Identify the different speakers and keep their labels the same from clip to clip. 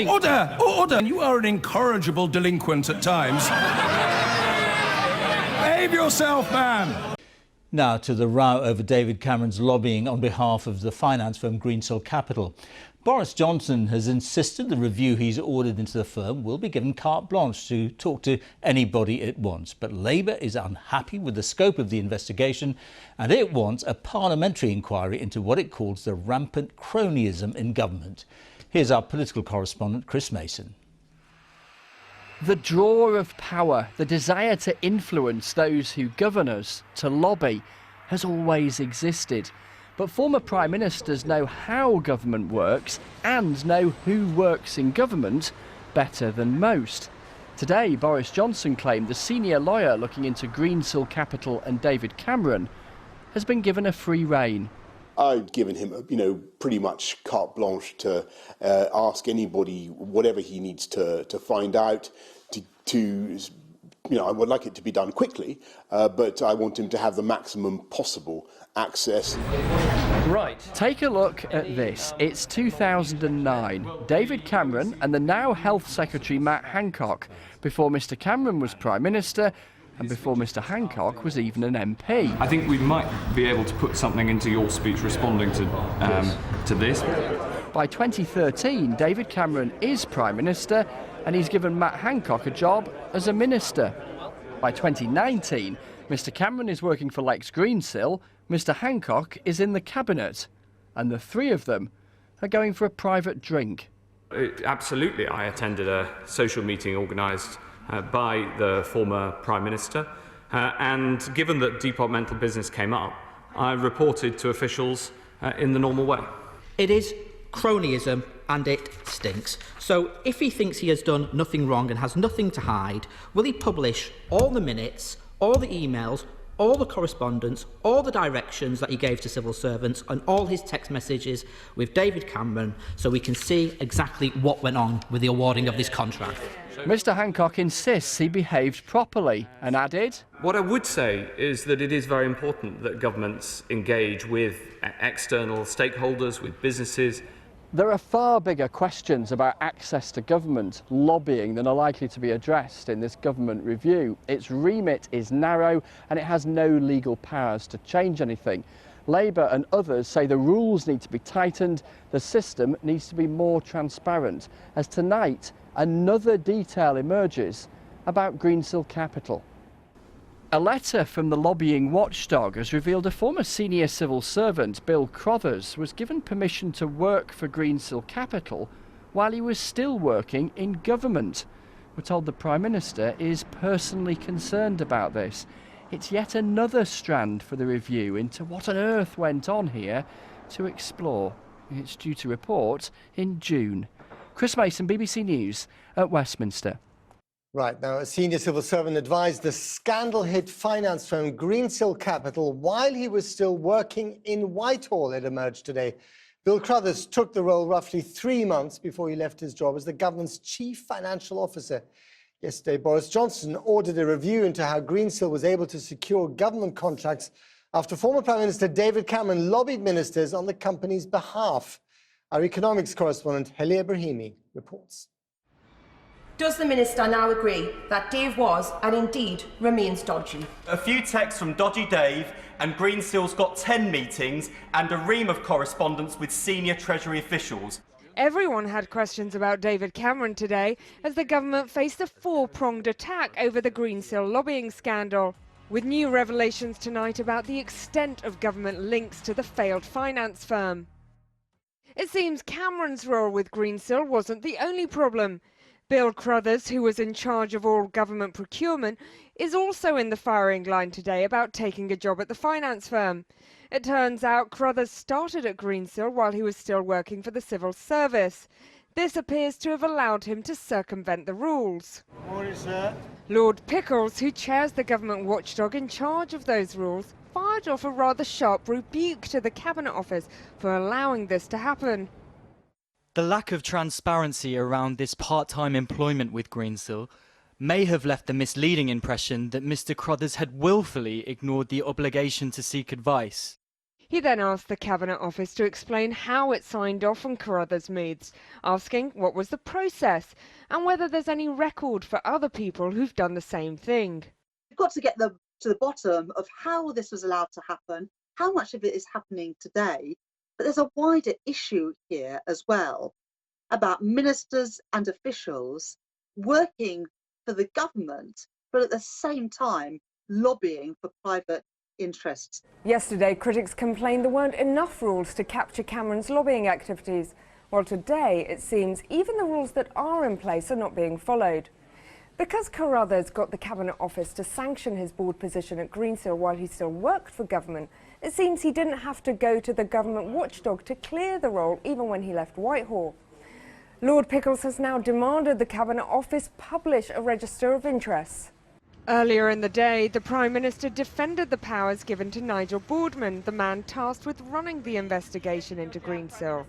Speaker 1: Order! Order! You are an incorrigible delinquent at times. Behave yourself, man!
Speaker 2: Now to the row over David Cameron's lobbying on behalf of the finance firm Greensill Capital. Boris Johnson has insisted the review he's ordered into the firm will be given carte blanche to talk to anybody it wants. But Labour is unhappy with the scope of the investigation and it wants a parliamentary inquiry into what it calls the rampant cronyism in government. Here's our political correspondent, Chris Mason.
Speaker 3: The draw of power, the desire to influence those who govern us, to lobby, has always existed. But former Prime Ministers know how government works and know who works in government better than most. Today, Boris Johnson claimed the senior lawyer looking into Greensill Capital and David Cameron has been given a free rein.
Speaker 4: I've given him, pretty much carte blanche to ask anybody whatever he needs to find out. I would like it to be done quickly, but I want him to have the maximum possible access.
Speaker 3: Right. Take a look at this. It's 2009. David Cameron and the now Health Secretary Matt Hancock, before Mr Cameron was Prime Minister and before Mr Hancock was even an MP.
Speaker 5: I think we might be able to put something into your speech responding to this.
Speaker 3: By 2013, David Cameron is Prime Minister and he's given Matt Hancock a job as a minister. By 2019, Mr Cameron is working for Lex Greensill, Mr Hancock is in the Cabinet, and the three of them are going for a private drink.
Speaker 5: Absolutely, I attended a social meeting organised by the former Prime Minister, and given that departmental business came up, I reported to officials in the normal way.
Speaker 6: It is cronyism and it stinks. So if he thinks he has done nothing wrong and has nothing to hide, will he publish all the minutes, all the emails, all the correspondence, all the directions that he gave to civil servants and all his text messages with David Cameron so we can see exactly what went on with the awarding of this contract?
Speaker 3: Mr Hancock insists he behaved properly and added,
Speaker 5: What I would say is that it is very important that governments engage with external stakeholders, with businesses.
Speaker 3: there are far bigger questions about access to government, lobbying, than are likely to be addressed in this government review. Its remit is narrow and it has no legal powers to change anything. Labour and others say the rules need to be tightened, the system needs to be more transparent, as tonight another detail emerges about Greensill Capital. A letter from the lobbying watchdog has revealed a former senior civil servant, Bill Crothers, was given permission to work for Greensill Capital while he was still working in government. We're told the Prime Minister is personally concerned about this. It's yet another strand for the review into what on earth went on here to explore. It's due to report in June. Chris Mason, BBC News at Westminster.
Speaker 7: Right, now a senior civil servant advised the scandal-hit finance firm Greensill Capital while he was still working in Whitehall, it emerged today. Bill Crothers took the role roughly 3 months before he left his job as the government's chief financial officer. Yesterday, Boris Johnson ordered a review into how Greensill was able to secure government contracts after former Prime Minister David Cameron lobbied ministers on the company's behalf. Our economics correspondent, Helia Brahimi, reports.
Speaker 8: Does the Minister now agree that Dave was, and indeed remains, dodgy?
Speaker 9: A few texts from Dodgy Dave, and Greensill's got 10 meetings and a ream of correspondence with senior Treasury officials.
Speaker 10: Everyone had questions about David Cameron today as the government faced a four-pronged attack over the Greensill lobbying scandal, with new revelations tonight about the extent of government links to the failed finance firm. It seems Cameron's role with Greensill wasn't the only problem. Bill Crothers, who was in charge of all government procurement, is also in the firing line today about taking a job at the finance firm. It turns out Crothers started at Greensill while he was still working for the civil service. This appears to have allowed him to circumvent the rules.
Speaker 7: Morning, sir.
Speaker 10: Lord Pickles, who chairs the government watchdog in charge of those rules, fired off a rather sharp rebuke to the Cabinet Office for allowing this to happen.
Speaker 11: The lack of transparency around this part-time employment with Greensill may have left the misleading impression that Mr. Crothers had willfully ignored the obligation to seek advice.
Speaker 10: He then asked the Cabinet Office to explain how it signed off on Carruthers' moves, asking what was the process and whether there's any record for other people who've done the same thing.
Speaker 12: We've got to get to the bottom of how this was allowed to happen, how much of it is happening today, but there's a wider issue here as well about ministers and officials working for the government, but at the same time lobbying for private interests.
Speaker 10: Yesterday, critics complained there weren't enough rules to capture Cameron's lobbying activities, while today it seems even the rules that are in place are not being followed. Because Carruthers got the Cabinet Office to sanction his board position at Greensill while he still worked for government, it seems he didn't have to go to the government watchdog to clear the role even when he left Whitehall. Lord Pickles has now demanded the Cabinet Office publish a register of interests. Earlier in the day, the Prime Minister defended the powers given to Nigel Boardman, the man tasked with running the investigation into Greensill.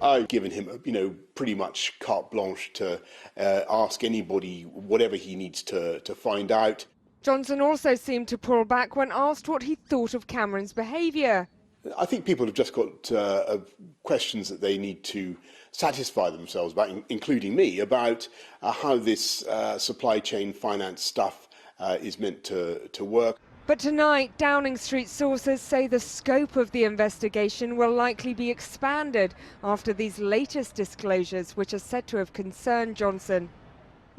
Speaker 4: I've given him, pretty much carte blanche to ask anybody whatever he needs to find out.
Speaker 10: Johnson also seemed to pull back when asked what he thought of Cameron's behaviour.
Speaker 4: I think people have just got questions that they need to satisfy themselves about, including me, about how this supply chain finance stuff is meant to work.
Speaker 10: But tonight, Downing Street sources say the scope of the investigation will likely be expanded after these latest disclosures, which are said to have concerned Johnson.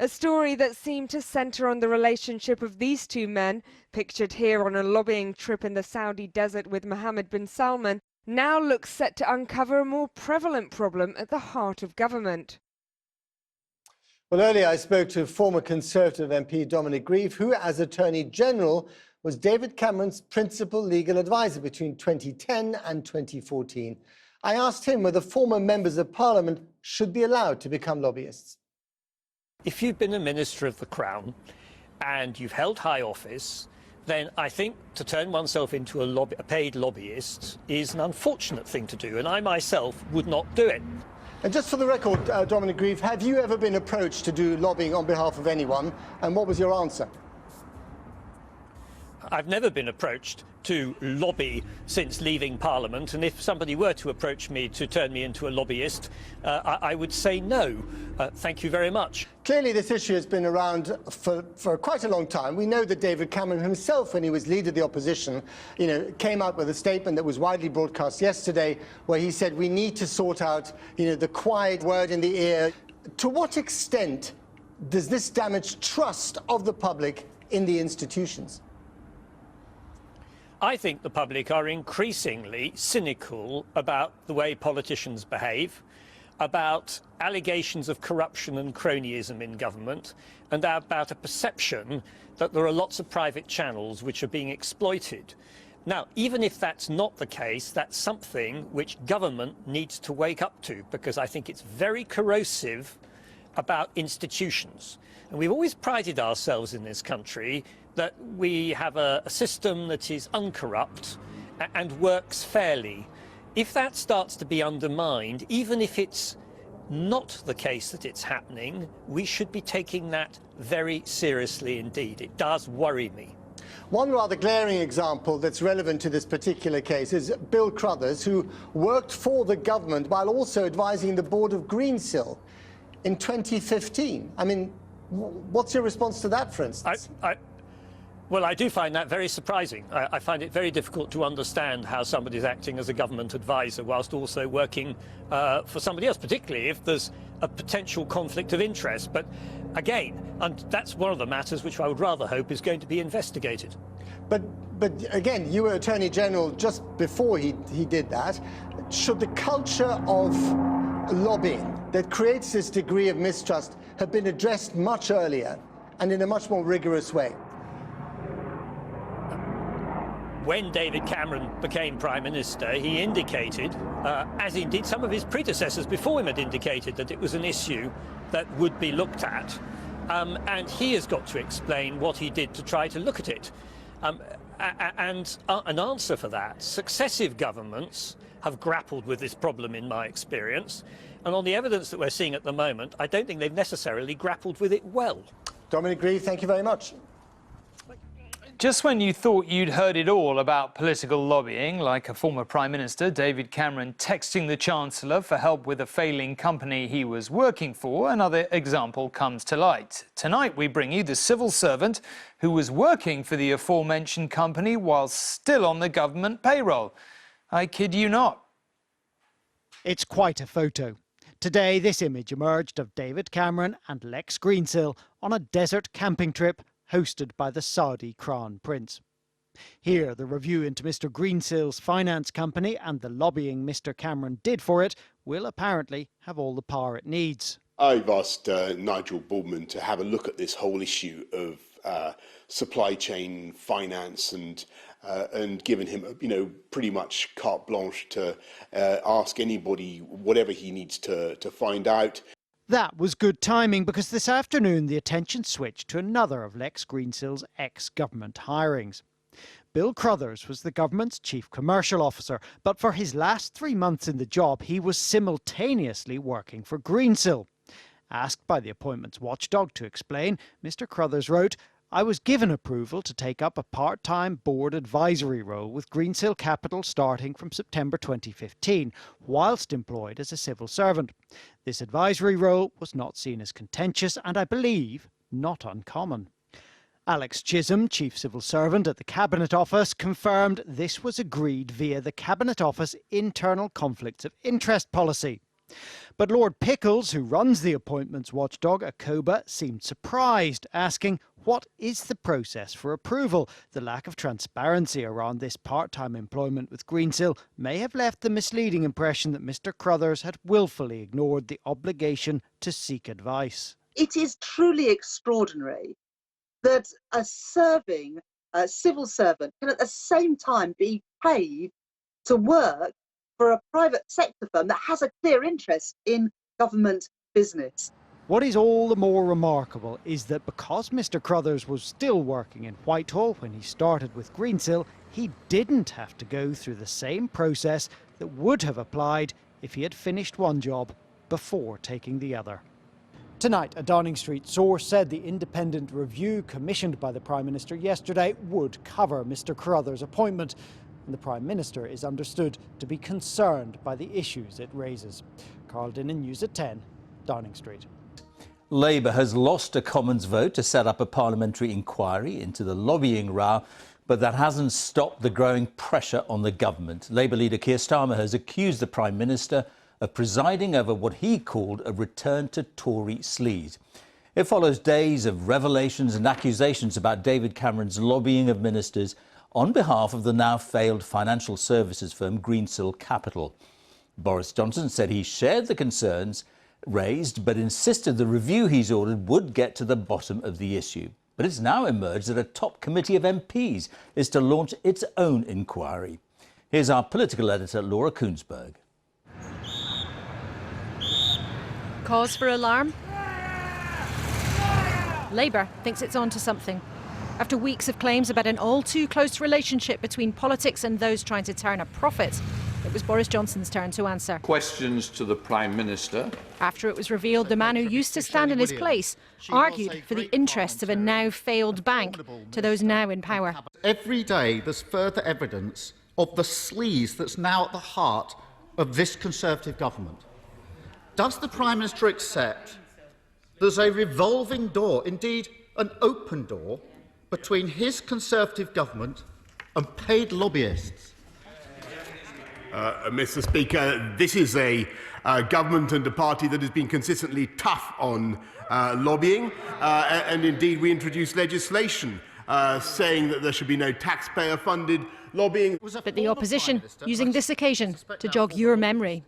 Speaker 10: A story that seemed to centre on the relationship of these two men, pictured here on a lobbying trip in the Saudi desert with Mohammed bin Salman, now looks set to uncover a more prevalent problem at the heart of government.
Speaker 7: Well, earlier I spoke to former Conservative MP Dominic Grieve, who, as Attorney General, was David Cameron's principal legal advisor between 2010 and 2014. I asked him whether former members of Parliament should be allowed to become lobbyists.
Speaker 13: If you've been a Minister of the Crown and you've held high office, then I think to turn oneself into a paid lobbyist is an unfortunate thing to do, and I myself would not do it.
Speaker 7: And just for the record, Dominic Grieve, have you ever been approached to do lobbying on behalf of anyone, and what was your answer?
Speaker 13: I've never been approached to lobby since leaving Parliament, and if somebody were to approach me to turn me into a lobbyist, I would say no. Thank you very much.
Speaker 7: Clearly this issue has been around for quite a long time. We know that David Cameron himself, when he was leader of the opposition, came out with a statement that was widely broadcast yesterday where he said we need to sort out the quiet word in the ear. To what extent does this damage trust of the public in the institutions?
Speaker 13: I think the public are increasingly cynical about the way politicians behave, about allegations of corruption and cronyism in government, and about a perception that there are lots of private channels which are being exploited. Now, even if that's not the case, that's something which government needs to wake up to, because I think it's very corrosive about institutions. And we've always prided ourselves in this country that we have a system that is uncorrupt and works fairly. If that starts to be undermined, even if it's not the case that it's happening, we should be taking that very seriously indeed. It does worry me.
Speaker 7: One rather glaring example that's relevant to this particular case is Bill Carruthers, who worked for the government while also advising the board of Greensill in 2015. I mean, what's your response to that, for instance?
Speaker 13: Well, I do find that very surprising. I find it very difficult to understand how somebody's acting as a government advisor whilst also working for somebody else, particularly if there's a potential conflict of interest. But again, and that's one of the matters which I would rather hope is going to be investigated.
Speaker 7: But again, you were Attorney General just before he did that. Should the culture of lobbying that creates this degree of mistrust have been addressed much earlier and in a much more rigorous way?
Speaker 13: When David Cameron became Prime Minister, he indicated, as indeed some of his predecessors before him had indicated, that it was an issue that would be looked at. And he has got to explain what he did to try to look at it. And an answer for that, successive governments have grappled with this problem in my experience. And on the evidence that we're seeing at the moment, I don't think they've necessarily grappled with it well.
Speaker 7: Dominic Grieve, thank you very much.
Speaker 14: Just when you thought you'd heard it all about political lobbying, like a former Prime Minister, David Cameron, texting the Chancellor for help with a failing company he was working for, another example comes to light. Tonight we bring you the civil servant who was working for the aforementioned company while still on the government payroll. I kid you not.
Speaker 15: It's quite a photo. Today, this image emerged of David Cameron and Lex Greensill on a desert camping trip hosted by the Saudi Crown Prince. Here, the review into Mr Greensill's finance company and the lobbying Mr Cameron did for it will apparently have all the power it needs.
Speaker 4: I've asked Nigel Boardman to have a look at this whole issue of supply chain finance and given him, pretty much carte blanche to ask anybody whatever he needs to find out.
Speaker 15: That was good timing because this afternoon the attention switched to another of Lex Greensill's ex-government hirings. Bill Crothers was the government's chief commercial officer, but for his last 3 months in the job he was simultaneously working for Greensill. Asked by the appointments watchdog to explain, Mr Crothers wrote, "I was given approval to take up a part-time board advisory role with Greensill Capital starting from September 2015, whilst employed as a civil servant. This advisory role was not seen as contentious and I believe not uncommon." Alex Chisholm, Chief Civil Servant at the Cabinet Office, confirmed this was agreed via the Cabinet Office Internal Conflicts of Interest policy. But Lord Pickles, who runs the appointments watchdog, ACOBA, seemed surprised, asking what is the process for approval? The lack of transparency around this part-time employment with Greensill may have left the misleading impression that Mr Crothers had willfully ignored the obligation to seek advice.
Speaker 12: It is truly extraordinary that a serving civil servant can at the same time be paid to work for a private sector firm that has a clear interest in government business.
Speaker 15: What is all the more remarkable is that because Mr Crothers was still working in Whitehall when he started with Greensill, he didn't have to go through the same process that would have applied if he had finished one job before taking the other. Tonight, a Downing Street source said the independent review commissioned by the Prime Minister yesterday would cover Mr Crothers' appointment, and the Prime Minister is understood to be concerned by the issues it raises. Carl Dinnan, News at 10, Downing Street.
Speaker 2: Labour has lost a Commons vote to set up a parliamentary inquiry into the lobbying row, but that hasn't stopped the growing pressure on the government. Labour leader Keir Starmer has accused the Prime Minister of presiding over what he called a return to Tory sleaze. It follows days of revelations and accusations about David Cameron's lobbying of ministers on behalf of the now failed financial services firm Greensill Capital. Boris Johnson said he shared the concerns raised, but insisted the review he's ordered would get to the bottom of the issue. But it's now emerged that a top committee of MPs is to launch its own inquiry. Here's our political editor, Laura Koonsberg.
Speaker 16: Cause for alarm? Labour thinks it's on to something. After weeks of claims about an all-too-close relationship between politics and those trying to turn a profit, it was Boris Johnson's turn to answer.
Speaker 17: Questions to the Prime Minister.
Speaker 16: After it was revealed the man who used to stand in his place argued for the interests of a now-failed bank to those now in power.
Speaker 18: Every day there's further evidence of the sleaze that's now at the heart of this Conservative government. Does the Prime Minister accept there's a revolving door, indeed an open door, between his Conservative government and paid lobbyists?
Speaker 4: Mr Speaker, this is a government and a party that has been consistently tough on lobbying, and indeed we introduced legislation saying that there should be no taxpayer-funded lobbying.
Speaker 16: But the opposition using this occasion to jog your memory.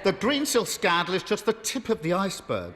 Speaker 18: The Greensill scandal is just the tip of the iceberg.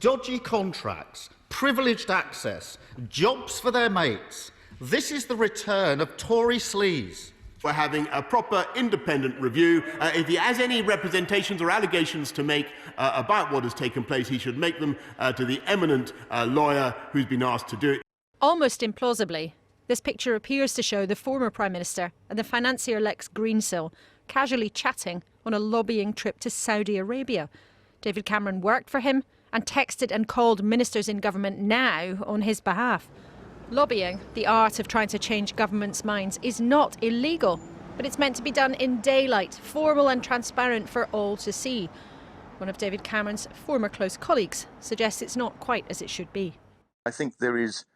Speaker 18: Dodgy contracts, privileged access, jobs for their mates. This is the return of Tory sleaze.
Speaker 4: We're having a proper independent review. If he has any representations or allegations to make about what has taken place, he should make them to the eminent lawyer who's been asked to do it.
Speaker 16: Almost implausibly, this picture appears to show the former Prime Minister and the financier Lex Greensill casually chatting on a lobbying trip to Saudi Arabia. David Cameron worked for him and texted and called ministers in government now on his behalf. Lobbying, the art of trying to change governments' minds, is not illegal, but it's meant to be done in daylight, formal and transparent for all to see. One of David Cameron's former close colleagues suggests it's not quite as it should be.
Speaker 19: I think there is,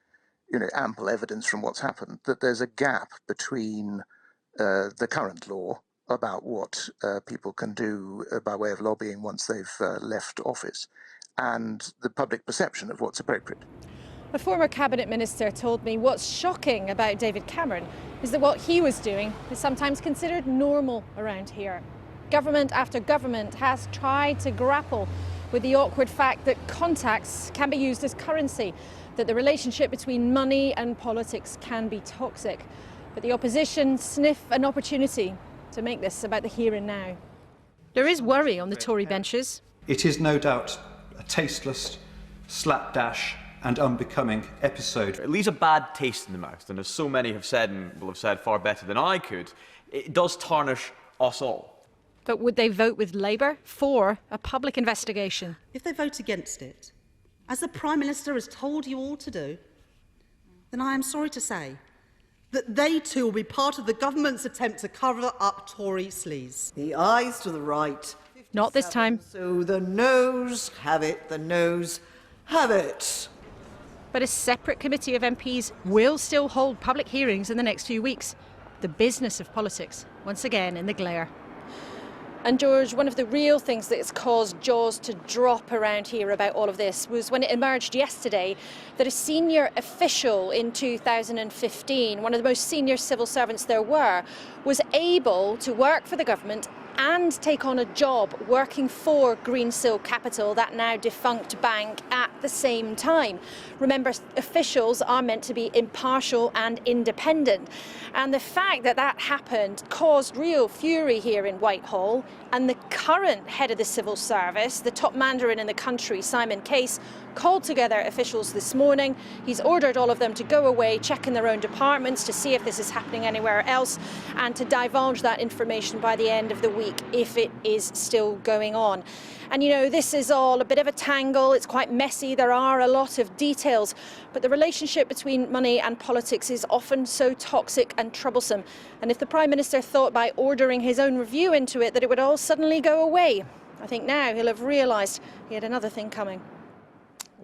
Speaker 19: ample evidence from what's happened that there's a gap between the current law about what people can do by way of lobbying once they've left office and the public perception of what's appropriate.
Speaker 16: A former cabinet minister told me what's shocking about David Cameron is that what he was doing is sometimes considered normal around here. Government after government has tried to grapple with the awkward fact that contacts can be used as currency, that the relationship between money and politics can be toxic. But the opposition sniff an opportunity to make this about the here and now. There is worry on the Tory benches.
Speaker 20: It is no doubt a tasteless, slapdash and unbecoming episode.
Speaker 21: It leaves a bad taste in the mouth, and as so many have said, and will have said far better than I could, it does tarnish us all.
Speaker 16: But would they vote with Labour for a public investigation?
Speaker 22: If they vote against it, as the Prime Minister has told you all to do, then I am sorry to say that they too will be part of the government's attempt to cover up Tory sleaze.
Speaker 23: The ayes to the right.
Speaker 16: Not this time.
Speaker 23: So the noes have it, the noes have it.
Speaker 16: But a separate committee of MPs will still hold public hearings in the next few weeks. The business of politics, once again in the glare. And George, one of the real things that's caused jaws to drop around here about all of this was when it emerged yesterday that a senior official in 2015, one of the most senior civil servants there were, was able to work for the government and take on a job working for Greensill Capital, that now defunct bank, at the same time. Remember, officials are meant to be impartial and independent. And the fact that that happened caused real fury here in Whitehall. And the current head of the civil service, the top mandarin in the country, Simon Case, called together officials this morning. He's ordered all of them to go away, check in their own departments to see if this is happening anywhere else, and to divulge that information by the end of the week if it is still going on. And this is all a bit of a tangle, it's quite messy, there are a lot of details, but the relationship between money and politics is often so toxic and troublesome. And if the Prime Minister thought by ordering his own review into it that it would all suddenly go away, I think now he'll have realised he had another thing coming.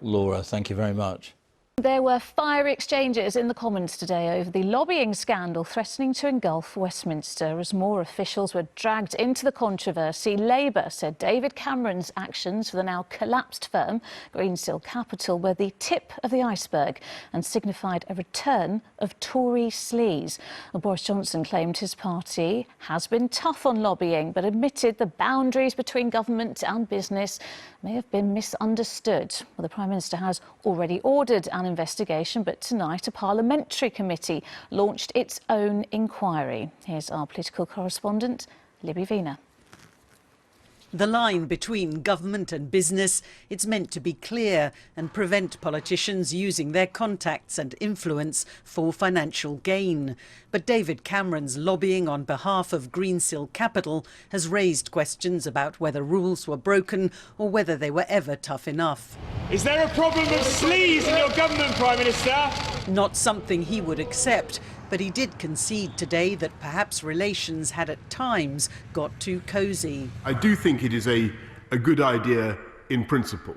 Speaker 2: Laura, thank you very much.
Speaker 24: There were fiery exchanges in the Commons today over the lobbying scandal threatening to engulf Westminster. As more officials were dragged into the controversy, Labour said David Cameron's actions for the now collapsed firm, Greensill Capital, were the tip of the iceberg and signified a return of Tory sleaze. Boris Johnson claimed his party has been tough on lobbying, but admitted the boundaries between government and business may have been misunderstood. Well, the Prime Minister has already ordered an investigation, but tonight a parliamentary committee launched its own inquiry. Here's our political correspondent, Libby Vina.
Speaker 25: The line between government and business, it's meant to be clear and prevent politicians using their contacts and influence for financial gain. But David Cameron's lobbying on behalf of Greensill Capital has raised questions about whether rules were broken or whether they were ever tough enough.
Speaker 26: Is there a problem of sleaze in your government, Prime Minister?
Speaker 25: Not something he would accept, but he did concede today that perhaps relations had at times got too cosy.
Speaker 4: I do think it is a good idea in principle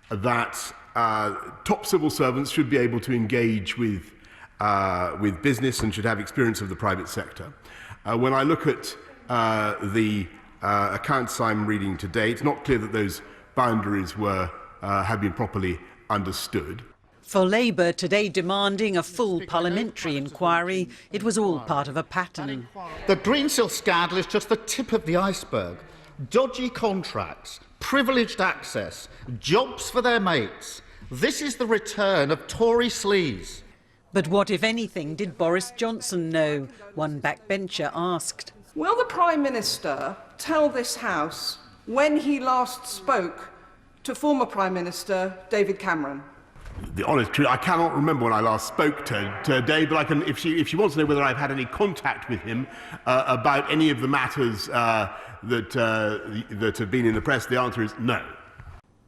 Speaker 4: that top civil servants should be able to engage with business and should have experience of the private sector. When I look at the accounts I'm reading today, it's not clear that those boundaries have been properly understood.
Speaker 25: For Labour today demanding a full parliamentary inquiry, it was all part of a pattern.
Speaker 18: The Greensill scandal is just the tip of the iceberg. Dodgy contracts, privileged access, jobs for their mates. This is the return of Tory sleaze.
Speaker 25: But what, if anything, did Boris Johnson know? One backbencher asked.
Speaker 27: Will the Prime Minister tell this House when he last spoke to former Prime Minister David Cameron?
Speaker 4: The honest truth, I cannot remember when I last spoke to Dave, but I can, if she wants to know whether I've had any contact with him about any of the matters that have been in the press, the answer is no.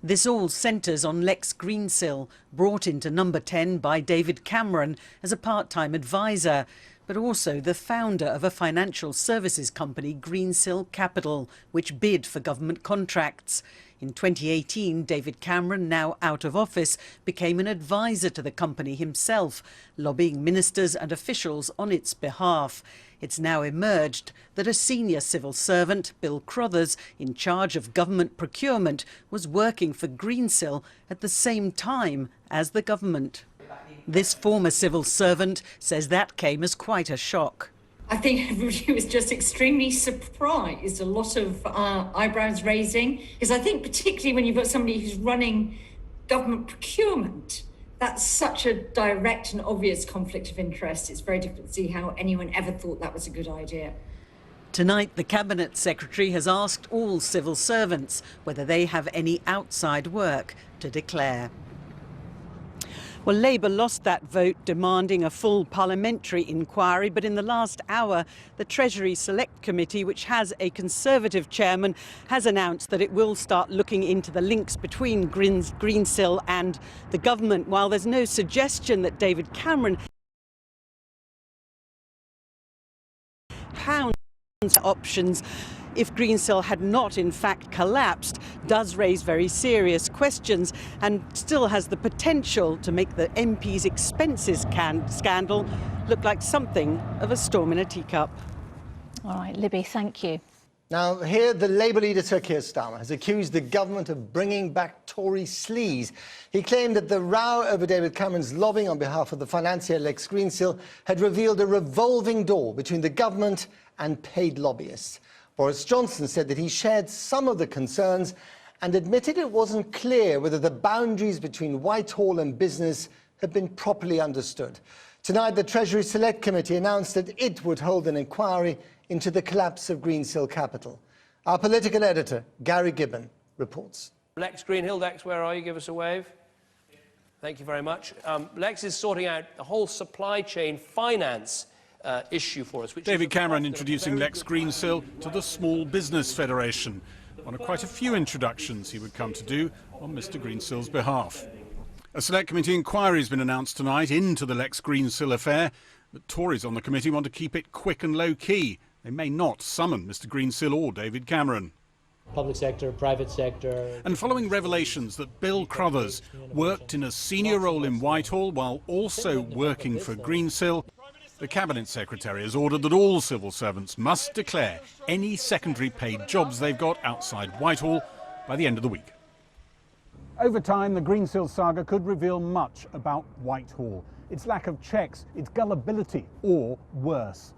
Speaker 25: This all centres on Lex Greensill, brought into number 10 by David Cameron as a part-time advisor, but also the founder of a financial services company, Greensill Capital, which bid for government contracts. In 2018, David Cameron, now out of office, became an advisor to the company himself, lobbying ministers and officials on its behalf. It's now emerged that a senior civil servant, Bill Crothers, in charge of government procurement, was working for Greensill at the same time as the government. This former civil servant says that came as quite a shock.
Speaker 1: I think everybody was just extremely surprised, a lot of eyebrows raising, because I think particularly when you've got somebody who's running government procurement, that's such a direct and obvious conflict of interest. It's very difficult to see how anyone ever thought that was a good idea.
Speaker 25: Tonight, the Cabinet Secretary has asked all civil servants whether they have any outside work to declare. Well, Labour lost that vote demanding a full parliamentary inquiry, but in the last hour, the Treasury Select Committee, which has a Conservative chairman, has announced that it will start looking into the links between Greensill and the government, while there's no suggestion that David Cameron hounds options if Greensill had not in fact collapsed, does raise very serious questions and still has the potential to make the MP's expenses scandal look like something of a storm in a teacup.
Speaker 24: All right, Libby, thank you.
Speaker 7: Now, here the Labour leader, Sir Keir Starmer, has accused the government of bringing back Tory sleaze. He claimed that the row over David Cameron's lobbying on behalf of the financier Lex Greensill had revealed a revolving door between the government and paid lobbyists. Boris Johnson said that he shared some of the concerns and admitted it wasn't clear whether the boundaries between Whitehall and business had been properly understood. Tonight, the Treasury Select Committee announced that it would hold an inquiry into the collapse of Greensill Capital. Our political editor, Gary Gibbon, reports.
Speaker 3: Lex Greenhill, where are you? Give us a wave. Thank you very much. Lex is sorting out the whole supply chain finance issue for us.
Speaker 5: David Cameron introducing Lex Greensill to the Small Business Federation, one of quite a few introductions he would come to do on Mr Greensill's behalf. A Select Committee inquiry has been announced tonight into the Lex Greensill affair, but Tories on the committee want to keep it quick and low-key. They may not summon Mr Greensill or David Cameron.
Speaker 6: Public sector, private sector.
Speaker 5: And following revelations that Bill Crothers worked in a senior role in Whitehall while also working for Greensill, the Cabinet Secretary has ordered that all civil servants must declare any secondary paid jobs they've got outside Whitehall by the end of the week.
Speaker 8: Over time, the Greensill saga could reveal much about Whitehall. Its lack of checks, its gullibility, or worse.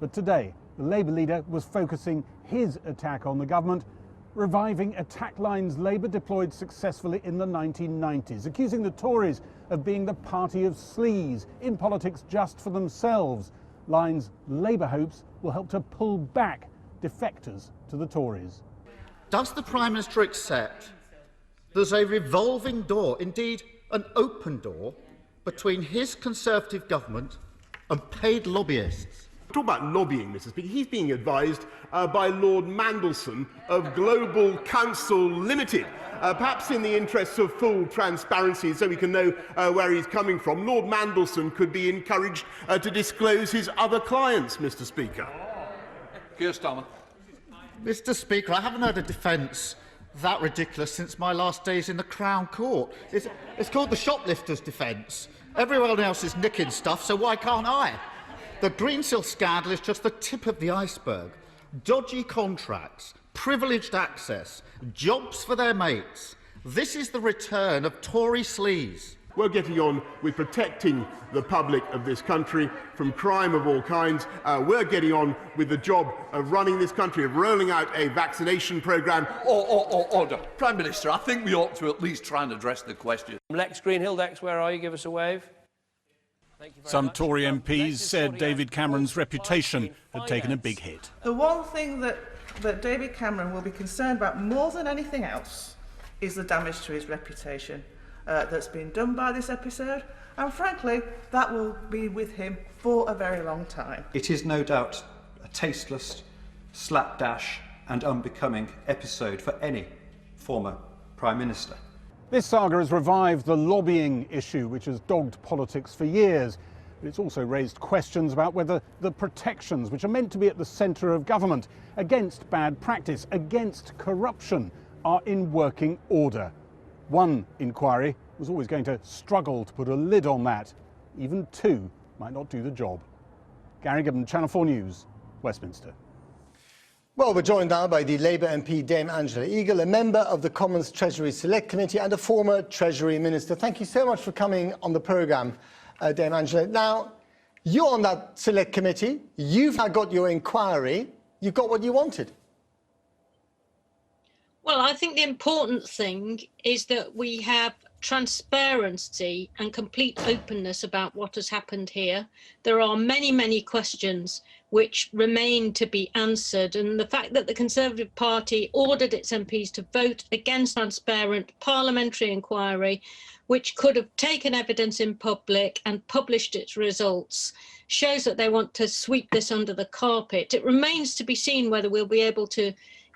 Speaker 8: But today, the Labour leader was focusing his attack on the government, reviving attack lines Labour deployed successfully in the 1990s, accusing the Tories of being the party of sleaze, in politics just for themselves, lines Labour hopes will help to pull back defectors to the Tories.
Speaker 18: Does the Prime Minister accept there's a revolving door, indeed an open door, between his Conservative government and paid lobbyists?
Speaker 4: Talk about lobbying, Mr. Speaker. He's being advised by Lord Mandelson of Global Counsel Limited. Perhaps in the interests of full transparency, so we can know where he's coming from, Lord Mandelson could be encouraged to disclose his other clients, Mr. Speaker.
Speaker 17: Keir Starmer.
Speaker 18: Mr. Speaker, I haven't heard a defence that ridiculous since my last days in the Crown Court. It's called the shoplifter's defence. Everyone else is nicking stuff, so why can't I? The Greensill scandal is just the tip of the iceberg. Dodgy contracts, privileged access, jobs for their mates. This is the return of Tory sleaze.
Speaker 4: We're getting on with protecting the public of this country from crime of all kinds. We're getting on with the job of running this country, of rolling out a vaccination programme.
Speaker 17: Order. Prime Minister, I think we ought to at least try and address the question.
Speaker 3: Lex Greenhill, where are you? Give us a wave.
Speaker 5: Some Tory MPs said David Cameron's reputation had taken a big hit.
Speaker 27: The one thing that David Cameron will be concerned about more than anything else is the damage to his reputation that's been done by this episode, and frankly, that will be with him for a very long time.
Speaker 20: It is no doubt a tasteless, slapdash and unbecoming episode for any former Prime Minister.
Speaker 8: This saga has revived the lobbying issue, which has dogged politics for years. But it's also raised questions about whether the protections, which are meant to be at the centre of government, against bad practice, against corruption, are in working order. One inquiry was always going to struggle to put a lid on that. Even two might not do the job. Gary Gibbon, Channel 4 News, Westminster.
Speaker 7: Well, we're joined now by the Labour MP Dame Angela Eagle, a member of the Commons Treasury Select Committee and a former Treasury Minister. Thank you so much for coming on the programme, Dame Angela. Now, you're on that Select Committee. You've now got your inquiry. You've got what you wanted.
Speaker 9: Well, I think the important thing is that we have transparency and complete openness about what has happened here. There are many, many questions which remain to be answered, and the fact that the Conservative Party ordered its MPs to vote against transparent parliamentary inquiry, which could have taken evidence in public and published its results, shows that they want to sweep this under the carpet. It remains to be seen whether we'll be able to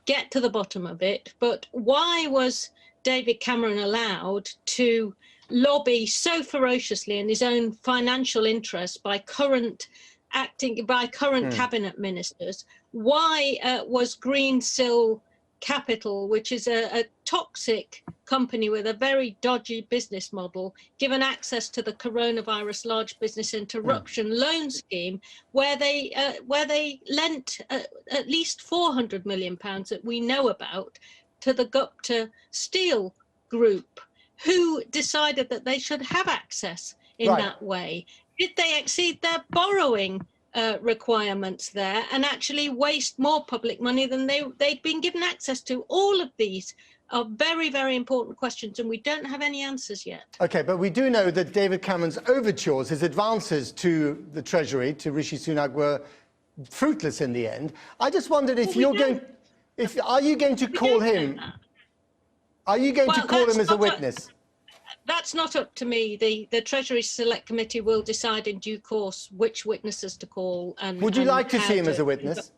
Speaker 9: get to the bottom of it. But why was David Cameron allowed to lobby so ferociously in his own financial interests by current cabinet ministers? Why was Greensill Capital, which is a toxic company with a very dodgy business model, given access to the coronavirus large business interruption loan scheme, where they lent at least £400 million that we know about to the Gupta Steel Group, who decided that they should have access in that way? Did they exceed their borrowing requirements there and actually waste more public money than they'd been given access to? All of these are very, very important questions, and we don't have any answers yet.
Speaker 7: OK, but we do know that David Cameron's overtures, his advances to the Treasury, to Rishi Sunak, were fruitless in the end. I just wondered if are you going to call him? Are you going to call him as a witness?
Speaker 9: That's not up to me. The Treasury Select Committee will decide in due course which witnesses to call. And
Speaker 7: would you like to see him as a witness?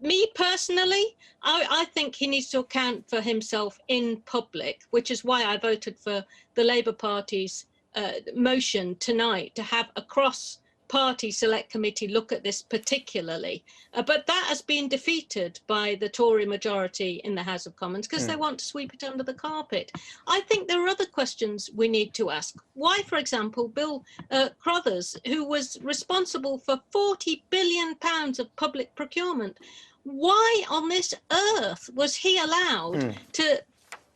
Speaker 9: Me personally, I think he needs to account for himself in public, which is why I voted for the Labour Party's motion tonight to have a cross-party Select Committee look at this particularly. But that has been defeated by the Tory majority in the House of Commons because they want to sweep it under the carpet. I think there are other questions we need to ask. Why, for example, Bill Crothers, who was responsible for £40 billion of public procurement, why on this earth was he allowed to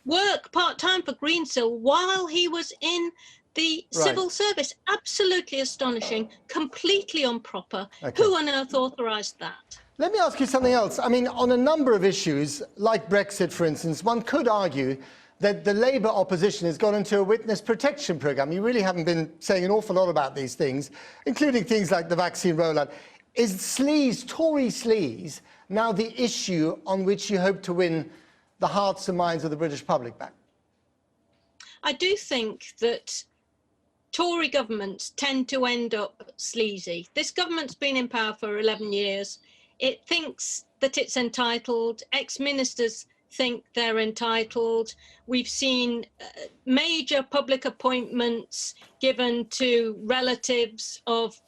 Speaker 9: work part-time for Greensill while he was in the civil service? Absolutely astonishing, completely improper. Who on earth authorised that?
Speaker 7: Let me ask you something else. I mean, on a number of issues, like Brexit, for instance, one could argue that the Labour opposition has gone into a witness protection programme. You really haven't been saying an awful lot about these things, including things like the vaccine rollout. Is sleaze, Tory sleaze, now the issue on which you hope to win the hearts and minds of the British public back?
Speaker 9: I do think that Tory governments tend to end up sleazy. This government's been in power for 11 years. It thinks that it's entitled. Ex-ministers think they're entitled. We've seen major public appointments given to relatives of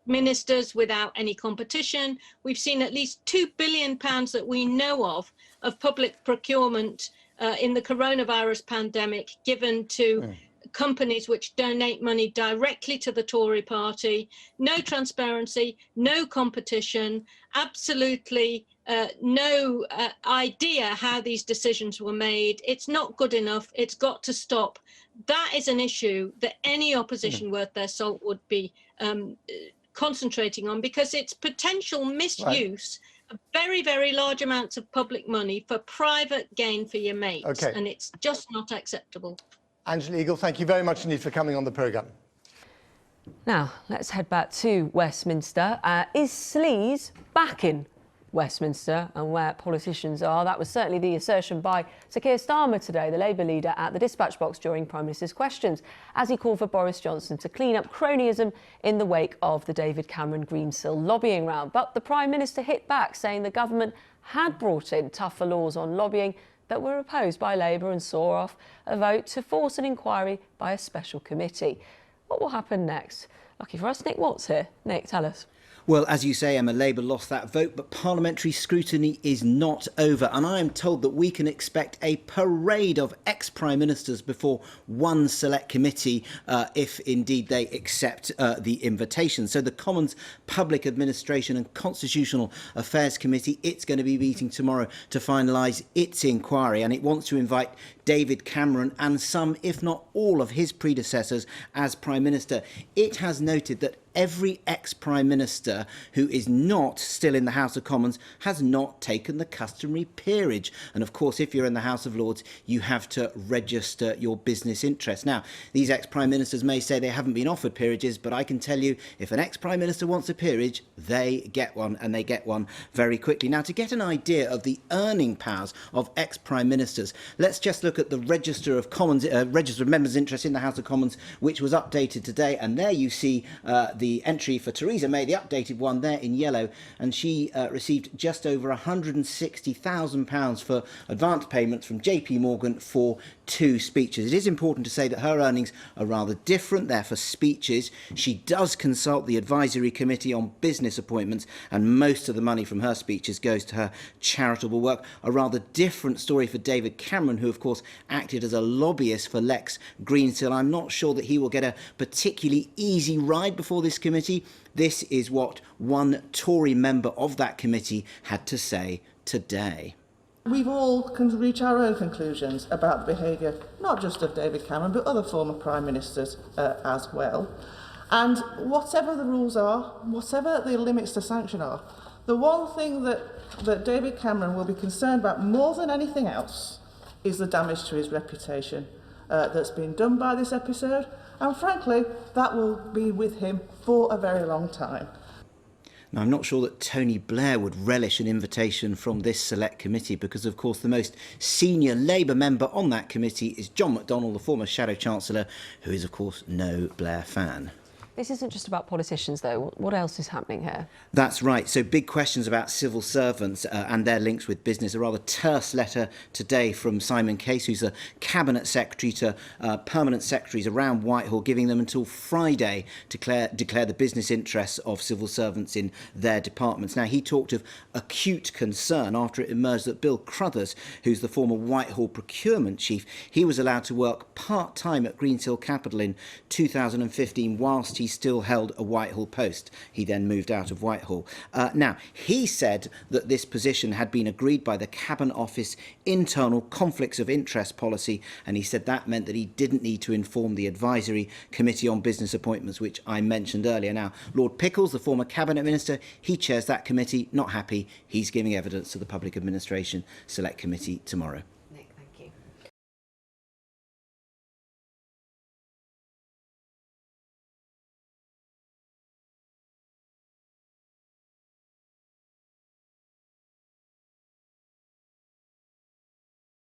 Speaker 9: ministers without any competition. We've seen at least £2 billion that we know of public procurement in the coronavirus pandemic given to companies which donate money directly to the Tory party. No transparency, no competition, absolutely no idea how these decisions were made. It's not good enough. It's got to stop. That is an issue that any opposition worth their salt would be concentrating on, because it's potential misuse of very, very large amounts of public money for private gain for your mates. And it's just not acceptable.
Speaker 7: Angela Eagle, thank you very much indeed for coming on the programme.
Speaker 10: Now, let's head back to Westminster. Is sleaze back in Westminster and where politicians are? That was certainly the assertion by Sir Keir Starmer today, the Labour leader, at the dispatch box during Prime Minister's questions, as he called for Boris Johnson to clean up cronyism in the wake of the David Cameron Greensill lobbying round. But the Prime Minister hit back, saying the government had brought in tougher laws on lobbying that were opposed by Labour and saw off a vote to force an inquiry by a special committee. What will happen next? Lucky for us, Nick Watts here. Nick, tell us.
Speaker 11: Well, as you say, Emma, Labour lost that vote, but parliamentary scrutiny is not over. And I am told that we can expect a parade of ex-Prime Ministers before one select committee, if indeed they accept the invitation. So the Commons Public Administration and Constitutional Affairs Committee, it's going to be meeting tomorrow to finalise its inquiry. And it wants to invite David Cameron and some, if not all, of his predecessors as Prime Minister. It has noted that every ex-Prime Minister who is not still in the House of Commons has not taken the customary peerage. And of course, if you're in the House of Lords, you have to register your business interests. Now, these ex-Prime Ministers may say they haven't been offered peerages, but I can tell you, if an ex-Prime Minister wants a peerage, they get one, and they get one very quickly. Now, to get an idea of the earning powers of ex-Prime Ministers, let's just look at the Register of Commons, Register of Members' Interests in the House of Commons, which was updated today. And there you see the entry for Theresa May, the updated one there in yellow, and she received just over £160,000 for advance payments from JP Morgan for 2 speeches. It is important to say that her earnings are rather different. They're for speeches. She does consult the advisory committee on business appointments, and most of the money from her speeches goes to her charitable work. A rather different story for David Cameron, who of course acted as a lobbyist for Lex Greensill. I'm not sure that he will get a particularly easy ride before this committee. This is what one Tory member of that committee had to say today.
Speaker 27: We've all can reach our own conclusions about the behaviour, not just of David Cameron, but other former Prime Ministers as well. And whatever the rules are, whatever the limits to sanction are, the one thing that David Cameron will be concerned about more than anything else is the damage to his reputation that's been done by this episode. And frankly, that will be with him for a very long time.
Speaker 11: Now, I'm not sure that Tony Blair would relish an invitation from this select committee because, of course, the most senior Labour member on that committee is John McDonnell, the former Shadow Chancellor, who is, of course, no Blair fan.
Speaker 10: This isn't just about politicians, though. What else is happening here?
Speaker 11: That's right. So big questions about civil servants and their links with business. A rather terse letter today from Simon Case, who's a Cabinet Secretary, to permanent secretaries around Whitehall, giving them until Friday to declare the business interests of civil servants in their departments. Now, he talked of acute concern after it emerged that Bill Cruthers, who's the former Whitehall procurement chief, he was allowed to work part-time at Greensill Capital in 2015 whilst he still held a Whitehall post. He then moved out of Whitehall. Now, he said that this position had been agreed by the Cabinet Office internal conflicts of interest policy, and he said that meant that he didn't need to inform the Advisory Committee on Business Appointments, which I mentioned earlier. Now, Lord Pickles, the former Cabinet Minister, he chairs that committee. Not happy. He's giving evidence to the Public Administration Select Committee tomorrow.